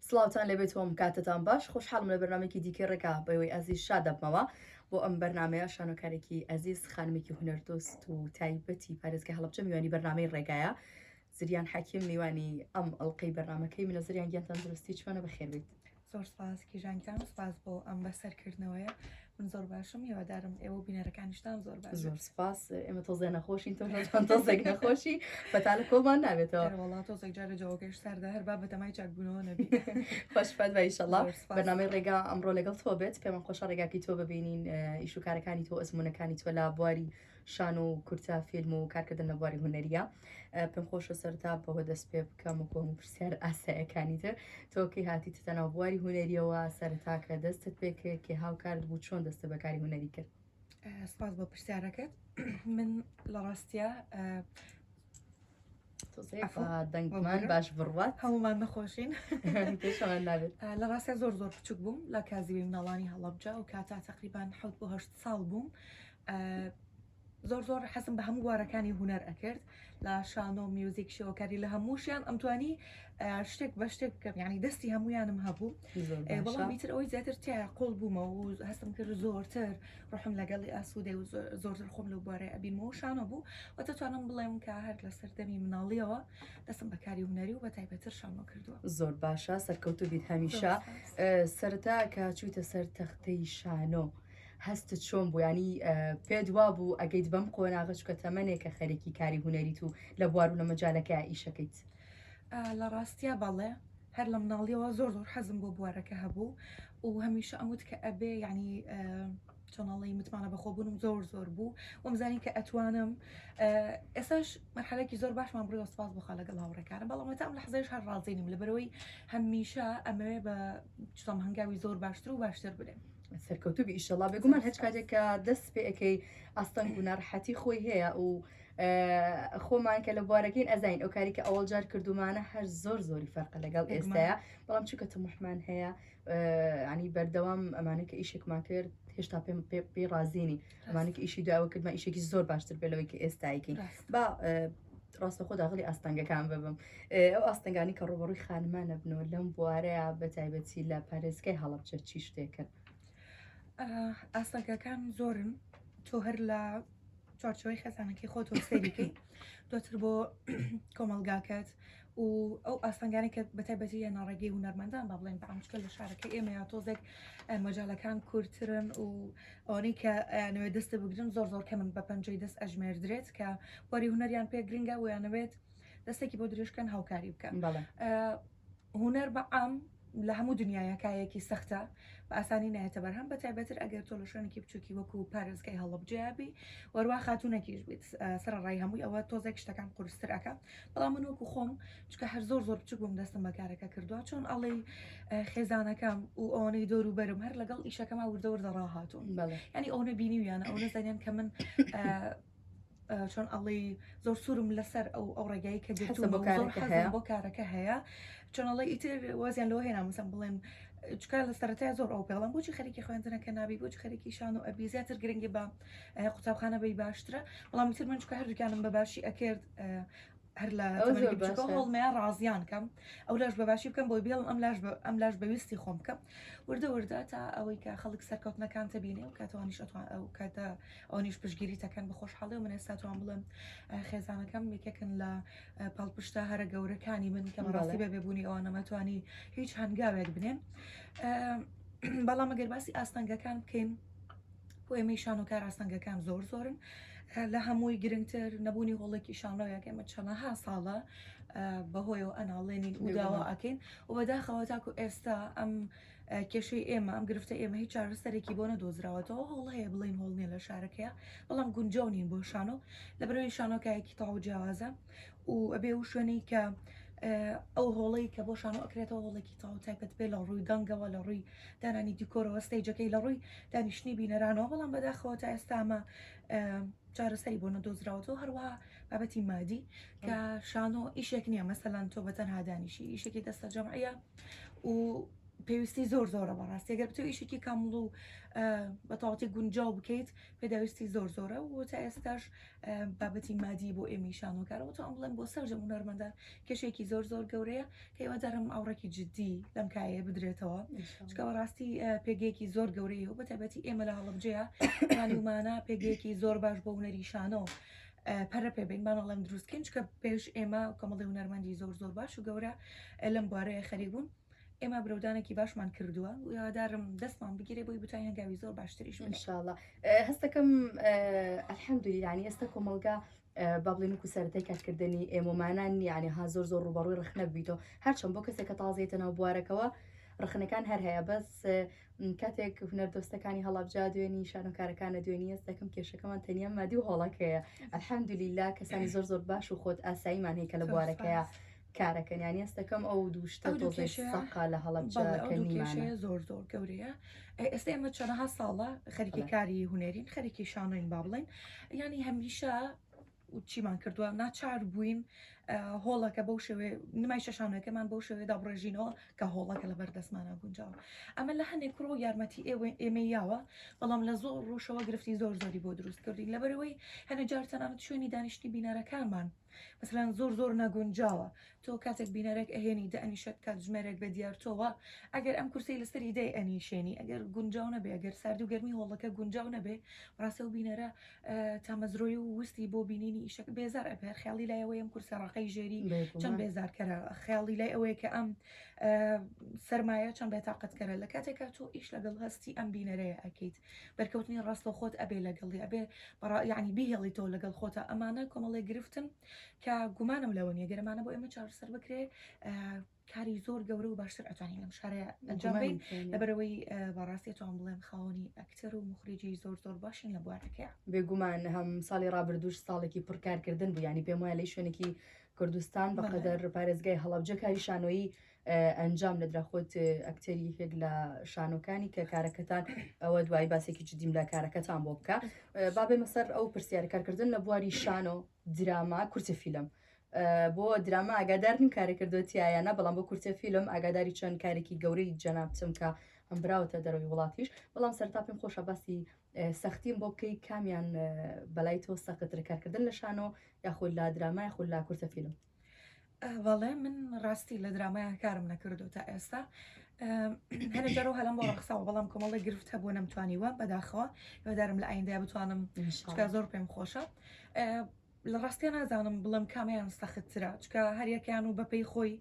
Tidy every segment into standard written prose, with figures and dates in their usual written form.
سڵاوتان لەبێتەوەم کاتتان باش خۆشحاڵم لە بەرنمێکی دیکە ڕێکا بەوەی ئەزیز شادەبمەوە بۆ ئەم بەرنمەیە شانۆکارێکی ئەزیز خانمێکی هونەردۆست و تایبەتی پارێزگە هەڵەبجە میوانی بەرنمەی ڕێگایە زریان حەکیم میوانی ئەم ئەڵلقەی بەرنمەکەی منە زریان گیانتان درستی چۆنە بەخێربێت. زۆر سپاس کیژانگیان سپاس بۆ ئەم بەسەرکردنەوەیە من زۆر باشم هێوادارم ئێوە بینەرەکانیشتان زۆر باش. زۆر سپاس ئێمە تۆزێ نەخۆشین تۆزێک نەخۆشی بەتالە کۆمان نابێتەوە وڵات تۆزێک جارە جەوەکەش سەردا هەر با بەتەمای چاکبوونەوە نەبی. خۆشپات بە ئیشەڵڵا بەرنامەی ڕێگا ئەمڕۆ لەگەڵ تۆ بێت پێمان خۆشە ڕێگاکی تۆ ببینین ئیش و کارەکانی تۆ ئەزمونونەکانی تۆ لە بواری شان و کورتە فیلم و کارکردن لە بواری هوەریە پێم خۆشە سەرتا بەوە دەست پێ بکەم و کۆم پرسیار ئاسایەکانی تر تۆکەی هاتی تەناو بواری هوەریەوە سەرتا کە دەستت پێکرد کێ هاوکارت بوو چۆن دەستە بەکاری هوەری کرد. سپاس بۆ پرسیارەکەت من لە ڕاستیە دەنگمان باش بڕوات هەمومان نەخۆشین پێشەوە نابێت لە ڕاستە زۆر بچوک بووم لە کازیوی مناڵانی هەڵەبجە و کاتا تقریبان 7 بۆ 8 ساڵ بووم زۆر حەزم بە هەموو گوارەکانی هوەر ئەکرد لە شانۆ میوزیک شێوەکاری لە هەمووشیان ئەمتوانی شتێک بە شتێک بکەم یعنی دەستی هەمویانم هەبوو بەڵام میتر ئەوەی زیاتر تیا قۆڵ بوومە و هەستم کرد زۆرتر ڕحم لەگەڵی ئاسوودێ و زۆرتر خۆم لەو بوارێ ئەبینەوە شانۆ بوو و دەتوانم بڵێم کە هەر لە سەردەمی مناڵیەوە دەستم بەکاری هوەری و بە تایبەتر شانۆ کردووە. زۆر باشە سەرکەوتو بیت هەمیشە سەرتا کە چوویتە سەر تەختەی شانۆ هەستت چۆن بوو ینی پێدوا بوو ئەگەیت بەم قۆناغە چکە تەمەنێکە خەرێکی کاری هوەریت و لە بوار و لە مەجالەکە ئیشەکەیت. لە ڕاستیە بەڵێ هەر لە مناڵیەوە زۆر حەزم بۆ بوارەکە هەبوو و هەمیشە ئەموت کە ئەبێ ینی چۆنەڵی متمانە بەخۆبوونم زۆر بوو ومزانین کە ئەتوانم ئێستاش مەرحەلێکی زۆر باشمان بڕی سپاس بخوا لەگەڵ هاوڕێکانم بەڵام تام لە حەزەیش هەر ڕازینیم لەبەرەوەی هەمیشە ئەمەوێ بە چۆم هەنگاوی زۆر باشتر و باشتر بێن. سەرکەوتو بی ئیشەڵا بێگومان هیچ کاتێککە دەست پێ ئەەکەی ئاستەنگ و ناڕحەتی خۆی هەیە و خۆمان کە لە بوارەکەین ئەزین ئەو کاری کە ئەوڵ جار کردومانە هەر زۆری فەرقە لەگەڵ ئێستاە بەڵام چکە تەمەحمان هەیە ینی بەردەوام ئەمانە کە ئیشێکمان کرد هێشتا پێ رازیینی ئەمانە کە ئیشی داوە کردمە ئیشێکی زۆر باشتر بێلەوەی کە ئێستایکەین با ڕاستە خۆ داغڵی ئاستەنگەکان ببم ئەو ئاستەنگانی کە ڕۆبەڕووی خانمانە بنەوە لەم بوارەیە بە تایبەتی لە پارێزگای هەڵەبجە چی شتێکن. ئاستەنگەکان زۆرن تۆ هەر لە چارچەوەی خەزانەکەی خۆ تۆ سەریکەی دواتر بۆ کۆمەلگاکەت و ئەو ئاستەنگانی کە بەتایبەتی یە ناڕێگەی هونەرمەندان با بڵێن بەعامچکە لە شارەکە ئێمە یا تۆزێک مەجالەکان کورتترن و ئەوەی کە نوێ دەستە بگرن زۆر کە من بە پەنجەی دەست ئەژمێردرێت کە وەری هوەریان پێ گرنگە و یانەوێت دەستێکی بۆ درێژکەن هاوکاری بکەن هوەر بەعام لە هەموو دنیاەکایەکی سەختە بە ئاسانی نایەتە بەرهەم بە تایبەتر ئەگەر تۆ لە شوێنێکی بچووکی وەکو پارێزگای هەڵەبجەیابی وەروە خاتونێکیش بیت سەرڕای هەمووی ئەوە تۆزێک شتەکان قورستر ئەەکە بەڵام من وەکو خۆم چکە هەر زۆر بچوو بووم دەستم بەکارەکە کردووە چۆن ئەڵێ خێزانەکەم و ئەوەی دۆر و بەرم هەر لەگەڵ ئیشەکەما وردەوردە ڕاهاتوون ینی ئەوە بینیویانە ئەو نەزانیان کە من چۆن ئەڵێ زۆر سوورم لەسەر ئەو ڕێگایی کە بۆ کارەکە هەیە چۆن ئەڵێ ئیتر وازیان لەوە هێنا مسم بڵێن چکار لە سەرەتای زۆر ئەو پێڵم بۆچی خەریکی خوێندنەکە نابی بۆچ خەریکی شان و ئەبی زیاتر گرنگی بە قوتابخانە بەی باشترە بەڵام تر من چکە هەردووکانم بەباشی ئەکرد هەر لە هەڵمەیە ڕازیان کەم ئەو لاش بەباشی بکەم بۆی بێڵم ئەم لاش بەویستی خۆم بکەم وردە تا ئەوەی کە خەڵک سەرکەوتنەکان تبینێ و کاتوانیش ئەتوان ئەو کاتە ئەوانیش پشگیری تەکەن بە خۆشحاڵی و من ئێستاتوان بڵم خێزانەکەم یەکێکن لە پاڵپشتە هەرە گەورەکانی من کە ڕاستی بێبوونی ئەوە نەمەتوانی هیچ هەنگاوێک بنێن بەڵام ئەگەر باسی ئاستەنگەکان بکەین بۆ ئێمەی شانۆکار ئاستەنگەکان زۆرن لە هەمووی گرنگتر نەبوونی هۆڵێکی شانەوەیە ئێمە چەندەها ساڵە بەهۆیەوە ئەناڵێنین و داوا ئەکەین و بەداخەوە تاکو ئێستا ئەم کێشەی ئێمە ئەم گرفتە ئێمە هیچ چارەسەرێکی بۆ نەدۆزراوەتەوە هەوڵ هەیە بڵین هۆڵ نیە لە شارەکەیە بەڵام گونجاو نین بۆ شانۆ لەبەرەوەی شانۆکایەکی تاو جیاوازە و ئەبێ و شوێنەی کە ئەو هۆڵەی کە بۆ شانۆ ئەکرێتەوە هۆڵێکی تاو تایبەت بێ لە ڕووی دەنگەوە لە ڕووی دانانی دیکۆرەوە ستەیجەکەی لە ڕووی دانیشتنی بینەرانەوە بەڵام بەداخەوە تا ئێستامە چارەسەری بۆ نەدۆزراوەتەوە هەروە بابەتی مادی کە شانۆ ئیشێک نییە مەسەلاەن تۆ بەتەنها دانیشی ئیشێکی دەستە جەمعە و پێویستی زۆرە بەڕاستی ئەگەر بتۆ ئیشێکی کامڵ و بەتەواتی گونجاو بکەیت پێداویستی زۆرە و تا ئێستاش بابەتی مادی بۆ ئێمە شانۆکارەوە تو ئەم بڵێن بۆ سەرجە هونەرمەندان کێشێکی زۆر گەورەیە کە هیوادارم ئاوڕێکی جددی لەم کایە بدرێتەوە چکە بەڕاستی پێگەیەکی زۆر گەورەیە و بەتایبەتی ئێمە لە هەڵبجەیە ومانە پێگەیەکی زۆر باش بۆ هونەری شانۆ پەرە پێبین بانەڵم دروستکەین چکە پێش ئێمە کۆمەڵی هونەرمەندی زۆر باش و گەورە لەم بوارەیە خەریبوون ئێمە برەودانێکی باشمان کردووە و یادارم دەستمان بگیرێ بۆی بتوانین هەنگاوی زۆر باشتریش انشاءله هەستەکەم الحەمدولی ینی ئێستا کۆمەلگا با بڵێن وکو سەرەتای کارکردنی ئێمەمانان یعنی ها زۆر ڕوبەڕووی ڕخنە بیتەوە هەرچەند بۆ کەسێک کە تازێتە ناو بوارەکەەوە ڕخنەکان هەر هەیە بەس کاتێک هونەردۆستەکانی هەڵابجا دوێنی شانۆکارەکانە دوێنی ئێست دەکەم کێشەکەمان تەنیا مادی و هۆڵەکەیە الحەمدولیلا کەسانی زۆر باش و خۆت ئاساییمان هەیە کە لە بوارەکەیە کارەکەن یانی ئێست دەکەم ئەو دووشتە تۆزێک سەقا لە هەڵەبجاکەنیمانە زۆر گەورەیە ئێستا ئێمە چەندەها ساڵە خەریکی کاری هونەرین خەریکی شانۆین با بڵێن ینی هەمیشە چیمان کردووە ناچار بووین هۆڵەکە بەو شێوێ نمای شەشانەکەمان بەو شێوێدا بڕێژینەوە کە هۆڵەکە لە بەردەستمانە گونجاوە ئەمە لە هەندێک کڕۆ یارمەتی ئێمە یاوە بەڵام لە زۆر ڕۆژەوە گرفتی زۆری بۆ دروست کردین لەبەرەوەی هەنە جار تەنانەت شوێنی دانیشتنی بینەرەکانمان مثلەن زۆر نەگونجاوە تۆ کاتێک بینەرێک ئەهێنی دەئەنیشت کات ژمێرێک بە دیارتۆوە ئەگەر ئەم کورسی لەسەری دەی ئەنیشێنی ئەگەر گونجاو نەبێ ئەگەر سارد و گەرمی هۆڵەکە گونجاو نەبێ ڕاستە و بینەرە تامەزرۆی و وستی بۆ بینینی ئیشەکە بێزار ئەبێر خیاڵی لایەوەی ئەم کورسە ڕقەی ژێری چەند بێزارکەرە خیاڵی لای ئەوەیە کە ئەم سەرمایە چەند بێتاقەتکەرە لە کاتێکا تۆ ئیش لەگەڵ هەستی ئەم بینەرەیە ئەکەیت بەرکەوتنی ڕاستە خۆت ئەبێ لەگەڵی ئەبێ یعنی بیهێڵی تۆ لەگەڵ خۆتە ئەمانە کۆمەڵێ گرفتن کە گومانم لەوە نیە گەرمانە بۆ ئێمە چارەسەر بکرێ کاری زۆر گەورە و باشتر ئەتوانین لەم شارەیە ئەنجامین لەبەرەوەی بەڕاستی توان بڵێم خاوەنی ئەکتەر و مخریجی زۆر باشین لە بوارەکەیە بێگومان هەم ساڵی ڕابردوش ساڵێکی پڕکارکردن بوو ینی پێم وایە لەی شوێنێکی کوردستان بەقەدەر پارێزگای هەڵەبجە کاری شانۆیی ئەنجام لە دراخۆت ئەکتەری هێک لە شانۆکانی کە کارەکەتان ئەوە دوای باسێکی جدیم لە کارەکەتان بۆ بکە بابێ مەسەر ئەو پرسیارە کارکردن لە بواری شانۆ دراما کورتە فیلم بۆ دراما ئاگادارنیم کارەکردوتیایانە بەڵام بۆ کورتە فیلم ئاگاداری چەند کارێکی گەورەی جەنابچم کە ئەم براوەتە دەرەوەی وڵاتیش بەڵام سەرتا پێم خۆشە باسی سەختیم بۆ بکەی کامیان بەلای تۆ سەختتر کارکردن لە شانۆ یاخود لە دراما یاخود لە کورتە فیلم وەڵێ من ڕاستی لە درامایان کارم نەکردو تا ئێستا هەنە جارۆ هەلم بۆ ڕخساوە بەڵام کۆمەڵی گرفت هەبوو نەمتوانیوە بەداخەوە هێوادارم لە ئایندەیە بتوانم زۆر پێم خۆشە لە ڕاستیان نازانم بڵم کامیان سەختترە چکە هەریەکیان و بەپەی خۆی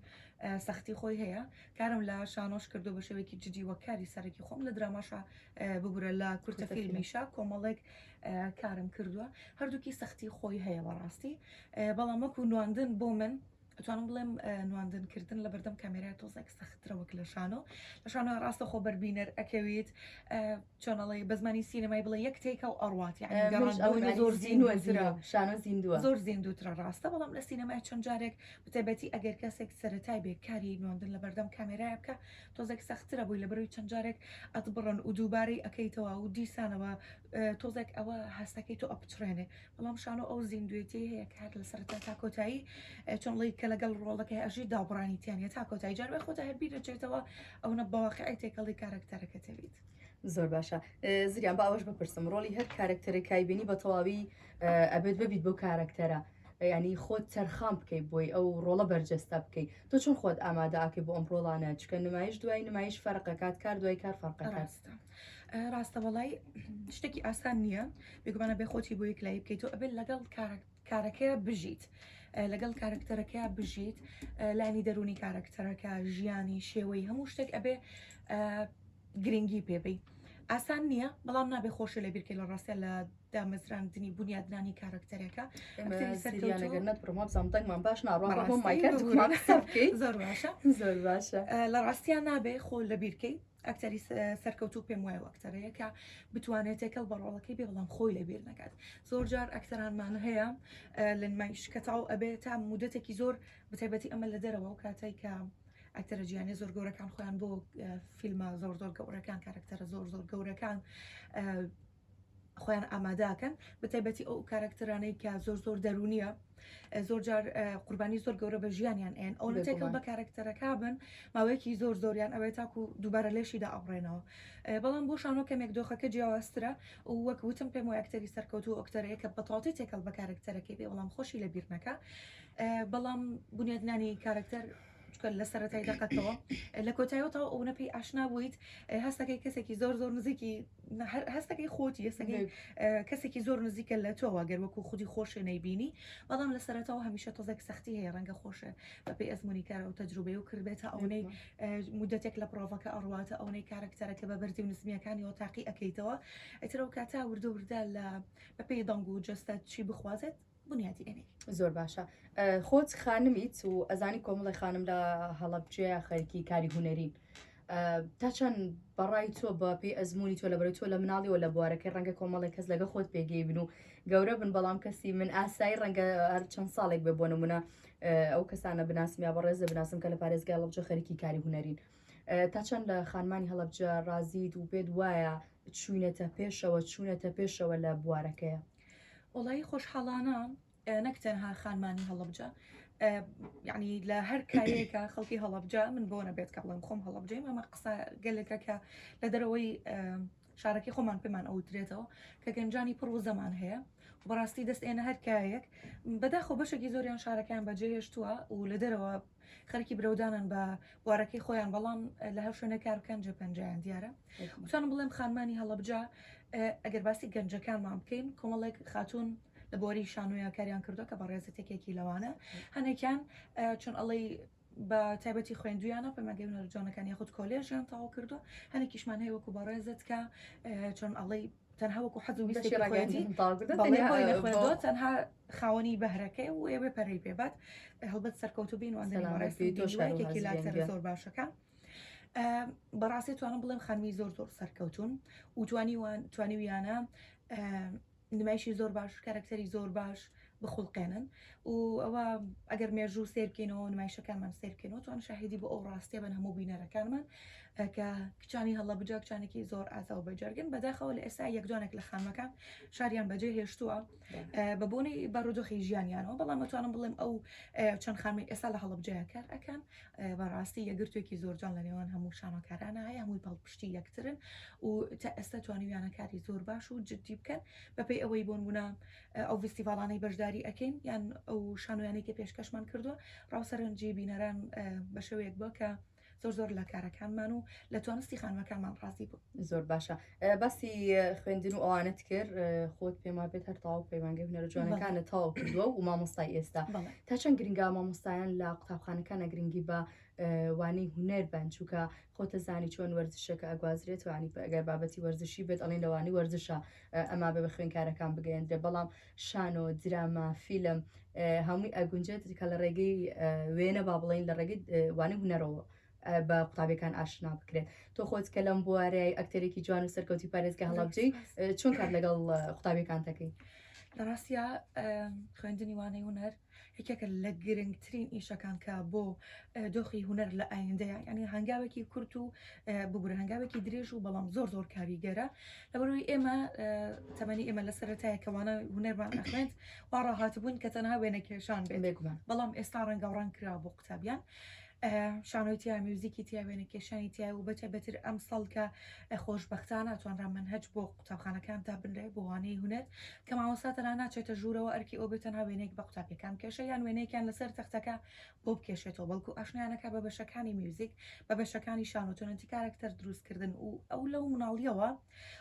سەختی خۆی هەیە کارم لە شانۆش کردو بە شێوەیەکی جدی وە کاری سەرەکی خۆم لە دراماشە ببورە لە کورتە فیلمیشە کۆمەڵێک کارم کردووە هەردووکی سەختی خۆی هەیە بەڕاستی بەڵام وەکو نواندن بۆ من ئەتوانم بڵێم نواندنکردن لە بەردەم کامێرای تۆزێک سەختترە وەک لە شانۆ ڕاستە خۆ بەربینەر ئەکەویت چۆنەڵی بە زمانی سینەمای بڵێ یەک تێکە و ئەڕوات زۆر شانۆ زیندووە زۆر زیندووترە ڕاستە بەڵام لە سینەمای چەند جارێک بتێبەتی ئەگەر کەسێک سەرەتای بێ کاری نواندن لە بەردەم کامێرای بکە تۆزێک سەختترە بووی لە بەروی چەند جارێک ئەتبڕن و دووبارەی ئەەکەیتەوە و دیسانەوە تۆزێک ئەوە هەستەکەی تۆ ئەپچڕێنێ بەڵام شانۆ ئەو زیندوێتی هەیە کات لە سەرەتا تا کۆتایی چۆنڵی کە لەگەڵ ڕۆڵەکەی ئەژی دابڕانیتیانە تا کۆتایی جار بە خۆتە هەربی دەچێتەوە ئەو نە بەواقعی تێکەڵی کارکتەرەکە تەویت زۆر باشە زریان بە ئەوەش بپرسم ڕۆلی هەر کارکتەرەکای بینی بە تەواوی ئەبێت ببیت بۆ کارکتەرە ینی خۆت تەرخام بکەیت بۆی ئەو ڕۆڵە بەرجەستە بکەیت تۆ چۆن خۆت ئامادەکەی بۆ ئەم ڕۆڵانە چکە نمایش دوای نمایش فەرقەکات کار دوای کار فەرقەکات ڕاستە وەڵای شتێکی ئاسان نییە بێگومانە بێ خۆتی بۆ یەکلایی بکەیت و ئەبێت لەگەڵ کارەکەی بژیت لەگەڵ کارکتەرەکە بژیت لانی دەرونی کارکتەرەکە ژیانی شێوەی هەموو شتێک ئەبێ گرنگی پێبی ئاسان نییە بەڵام نابێ خۆشە لە بیرکەی لە ڕاستە لە دامەزراندنی بنیادنانی کارکتەرەکە سەرگەرنەت پرۆمە بزانتەنگمان باش ناڕۆ زۆر باشە زۆر باشە لە ڕاستیان نابێ خۆ لە بیرکەی ئەکتەری سەرکەوتو پێم وایە ئەکتەرەیە کە بتوانێت تێکەڵ بە ڕۆڵەکەی بێ بەڵام خۆی لەبیر نەکات زۆر جار ئەکتەرانمان هەیە لە نمایشکەتاو ئەبێت تا مودەتێکی زۆر بتایبەتی ئەمە لە دەرەوە و کاتێک کە ئەکتەرە گیانی زۆر گەورەکان خۆیان بۆ فیلمە زۆر گەورەکان کارکتەرە زۆر گەورەکان خۆیان ئاماداکەن بەتایبەتی ئەو کارکتەرانەی کە زۆر دەرونیە زۆر جار قوربانی زۆر گەورە بە ژیانیان ئێن ئەو نتێکەڵ بە کارکتەرەکە بن ماوەیەکی زۆریان ئەوێ تاکو دووبارە لێشیدا ئەڕێنەوە بەڵام بۆ شانۆ کەمێک دۆخەکە جیاوازترە و وەکوتم پێم وایە ئەکتەری سەرکەوت و ئۆکتەرەیە کە بەتەواوی تێکەڵ بە کارکتەرەکەی بێ بەڵام خۆشی لە بیرنەکە بەڵام بنیادنانی کارکتەر لە سەرەتای دەقەتەوە لە کۆتاییەوە ئەو نەپی ئاشنا بوویت هەستەکەی کەسێکی زۆر نزیکی هەستەکەی خۆتی هەستەکەی کەسێکی زۆر نزیکە لە تۆوە گەر وەکو خودی خۆشە نەیبینی بەڵام لە سەرەتەوە هەمیشە تۆزێک سەختی هەیە ڕەنگە خۆشە بەپی ئەزمموی کارە و تەجروبەی و کردبێتە ئەوەی مدەتێک لە پرۆڤەکە ئەڕواتە ئەوەی کارکتەرەکە بە بەردی و نزمیەکانی و تاقی ئەەکەیتەوە ئەترەوە کاتا وردە لە بەپی دەنگ و جستە چی بخوازێت بنیادی ئەنێ زۆر باشە خۆت خانمیت و ئەزانی کۆمەڵی خانم لە هەڵەبجەیە خەرکی کاری هوەرین تا چەند بەڕای تۆ بە پێی ئەزمموی تۆ لە بەرەی تۆ لە مناڵی و لە بوارەکەی ڕەنگە کۆمەڵی کەس لەگە خۆت پێگەی بن و گەورە بن بەڵام کەسی من ئاسایی ڕەنگە هەر چەند ساڵێک بێ بۆ نمونە ئەو کەسانە بناسم یا بەڕێزە بناسم کە لە پارێزگای هەڵەبجە خەرکی کاری هوەرین تا چەند لە خانمانی هەڵەبجە ڕازیت و پێت وایە چوونەتە پێشەوە لە بوارەکەیە وڵی خۆشحاڵانە نەک تەنها خانمانی هەڵەبجە یعنی لە هەر کارەیەکە خەڵکی هەڵەبجە من بۆ نەبێت کە بڵێم خۆم هەڵەبجەی ئەمە قسە گەلێکە کە لە دەرەوەی شارەکەی خۆمان پێمان ئەوترێتەوە کە گەنجانی پڕ و زەمان هەیە بەڕاستی دەست ئێنە هەر کایەک بەداخۆ بەشێکی زۆریان شارەکان بەجێهێشتووە و لە دەرەوە خەرکی برەودانن بە بوارەکەی خۆیان بەڵام لە هەر شوێنە کارکەن جێپەنجیان دیارە وتوانم بڵێم خانمانی هەڵەبجە ئەگەر باسی گەنجەکانمان بکەین کۆمەڵێک خاتون لە بۆری شانۆیە کاریان کردو کە بە ڕێزەتێکێکی لەوانە هەنێکیان چون ئەڵی بە تایبەتی خوێندویانە پەمەگەونە جوانەکان یاخود کۆلێژیان تاوا کردو هەنێکیشمان هەیە وەکو بە ڕێزت کە چۆن ئەڵی تەنها وەکو حەز و خوێندۆ تەنها خاوەنی بەهرەکەی و ئێوێ پەرەی پێبات هەڵبەت سەرکەوتو بین وانێکی لاتەر زۆر باشەکە بەڕاستی توانم بڵێم خانمی زۆر سەرکەوتون و توانیویانە نمایشی زۆر باش کارکتەری زۆر باش بخڵقێنن و ئەوە ئەگەر مێژوو سێرکەینەوە نمایشەکانمان سێرکەینەوە توان شاهدی بۆ ئەو ڕاستیە بن هەموو بینەرەکانمان کە کچانی هەڵەبجە کچانێکی زۆر ئازا و بەجەرگن بەداخەوە لە ئێستا یەکجانێک لە خانمەکان شاریان بەجێ هێشتووە بە بۆنەی بارودۆخی ژیانیانەوە بەڵام ئەتوانم بڵێم ئەو چەند خانمی ئێستا لە هەڵەبجەیە کار ئەکەن بەڕاستی یەگرتوێکی زۆر جوان لە نێوان هەموو شانۆکارانە هەیە هەمووی پاڵپشتی یەکترن و تا ئێستا توانیویانە کاری زۆر باش و جددی بکەن بەپێی ئەوەی بۆن بوونە ئەو فستیڤالانەی بەشداری ئەەکەین یان ئەو شانویانێکی پێشکەشمان کردووە ڕاوسەرنجی بینەران بە شێوەیەک بۆ کە زۆر لە کارەکانمان و لە توانستی خانمەکانمان ڕاستی بوو زۆر باشە باسی خوێندن و ئەوانت کرد خۆت پێما بێت هەر تاو پەیمانگەی هونەرە جوانەکانە تاوا کردووە و مامۆستای ئێستا تا چەند گرنگا مامۆستایان لە قوتابخانەکانە گرنگی بە وانەی هونەر بن چووکە خۆتە زانی چۆن وەرزشەکە ئەگوازرێت وانی ئەگەر بابەتی وەرزشی بێت ئەڵێن لەوانی وەرزشە ئەما بە خوێنکارەکان بگەێنرێ بەڵام شانۆ دراما فیلم هەمووی ئەگونجێت کە لە ڕێگەی وێنە با بڵین لە ڕێگەی وانەی هونەرەوە بە قوتابەکان ئاشنا بکرێت تۆ خۆت کە لەم بوارەی ئەکتەرێکی جوان و سەرکەوتی پارێزگە هەڵەبجەی چۆن کار لەگەڵ قوتابەکان دەکەی لە ڕاستیا خوێندنی وانەی هونەر یەکێکە لە گرنگترین ئیشەکان کە بۆ دۆخی هونەر لە ئایندەیە ینی هەنگاوێکی کورت و ببورە هەنگاوێکی درێژ و بەڵام زۆر کاریگەرە لەبەرەوەی ئێمە تەمەنی ئێمە لە سەرەتایە کەوانە هونەرمان ئەخوێنند وا ڕاهاتبوون کە تەنها وێنەکێشان بێت بەڵام ئێستا ڕەنگەڕان کرا بۆ قوتابیان شانۆیتیا میوزیکی تیا وێنە کێشانی تیا و بەتە بەتر ئەم سەڵکە خۆشببختانە توانرا منهج بۆ قوتابخانەکان تا بنرێ بۆ وانەی هونەر کە مامۆستاتەنا ناچێتە ژوورەوە ئەرکی ئەو بێتەنها وێنێک بە قوتابیەکان کێشە یان وێنێکیان لەسەر تەختەکە بۆ بکێشێتەوە بەڵکو ئاشنیانەکە بە بەشەکانی میوزیک بە بەشەکانی شانۆتۆنەتی کارکتەر دروستکردن و ئەو لەو مناڵیەوە